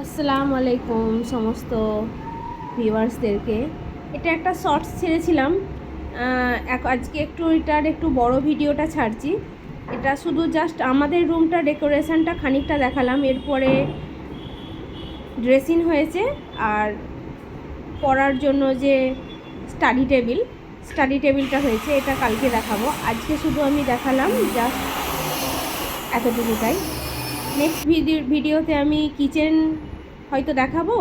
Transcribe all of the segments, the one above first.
আসসালামু আলাইকুম সমস্ত ভিউয়ার্সদেরকে। এটা একটা শর্টস ছেড়েছিলাম, আজকে এটার একটু বড় ভিডিওটা ছাড়ছি। এটা শুধু জাস্ট আমাদের রুমটা ডেকোরেশনটা খানিকটা দেখালাম, এরপরে ড্রেসিং হয়েছে আর পড়ার জন্য যে স্টাডি টেবিলটা হয়েছে এটা কালকে দেখাবো। আজকে শুধু আমি দেখালাম জাস্ট এতটুকুটাই। নেক্সট ভিডিওতে আমি কিচেন হয়তো দেখাবো,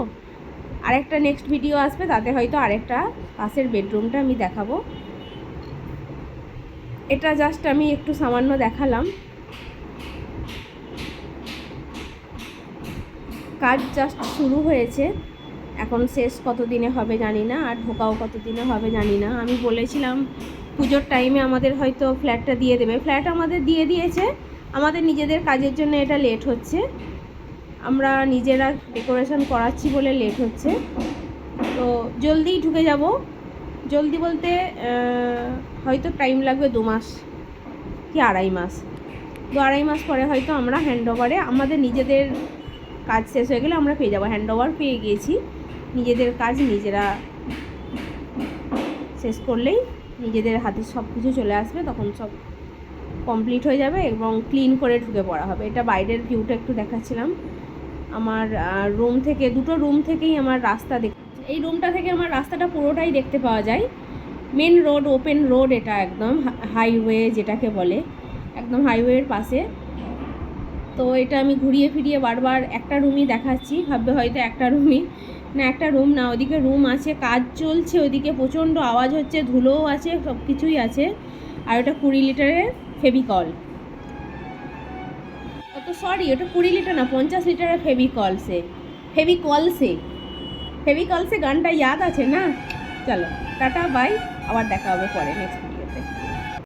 আরেকটা নেক্সট ভিডিও আসবে তাতে হয়তো আরেকটা পাশের বেডরুমটা আমি দেখাবো। এটা জাস্ট আমি একটু সামান্য দেখালাম। কাজ জাস্ট শুরু হয়েছে, এখন শেষ কত দিনে হবে জানি না, আর ঢোকাও কত দিনে হবে জানি না। আমি বলেছিলাম পুজোর টাইমে আমাদের হয়তো ফ্ল্যাটটা দিয়ে দেবে, ফ্ল্যাট আমাদের দিয়ে দিয়েছে, আমাদের নিজেদের কাজের জন্য এটা লেট হচ্ছে, আমরা নিজেরা ডেকোরেশন করাচ্ছি বলে লেট হচ্ছে। তো জলদিই ঢুকে যাব, জলদি বলতে হয়তো টাইম লাগবে 2 মাস কি 2.5 মাস, 2-2.5 মাস পরে হয়তো আমরা হ্যান্ডওভারে আমাদের নিজেদের কাজ শেষ হয়ে গেলে আমরা পেয়ে যাবো। হ্যান্ডওভার পেয়ে গিয়েছি, নিজেদের কাজ নিজেরা শেষ করলেই নিজেদের হাতে সব কিছু চলে আসবে, তখন সব কমপ্লিট হয়ে যাবে এবং ক্লিন করে ঢুকে পড়া হবে। এটা বাইরের ভিউটা একটু দেখাচ্ছিলাম। আমার রুম থেকে, দুটো রুম থেকেই আমার রাস্তা এই রুমটা থেকে আমার রাস্তাটা পুরোটাই দেখতে পাওয়া যায়। মেন রোড, ওপেন রোড, এটা একদম হাইওয়ে যেটাকে বলে, একদম হাইওয়ের পাশে। তো এটা আমি ঘুরিয়ে ফিরিয়ে বারবার একটা রুমই দেখাচ্ছি, ভাববে হয়তো একটা রুমই, না একটা রুম না, ওদিকে রুম আছে, কাজ চলছে, ওদিকে প্রচণ্ড আওয়াজ হচ্ছে, ধুলোও আছে, সব কিছুই আছে। আর ওটা 20 লিটারের ফেভিকল, সরি ওটা 20 লিটার না, 50 লিটারের ফেভিকলসে গানটা ইয়াদ আছে না? চলো টাটা বাই, আবার দেখা হবে পরে নেক্সট।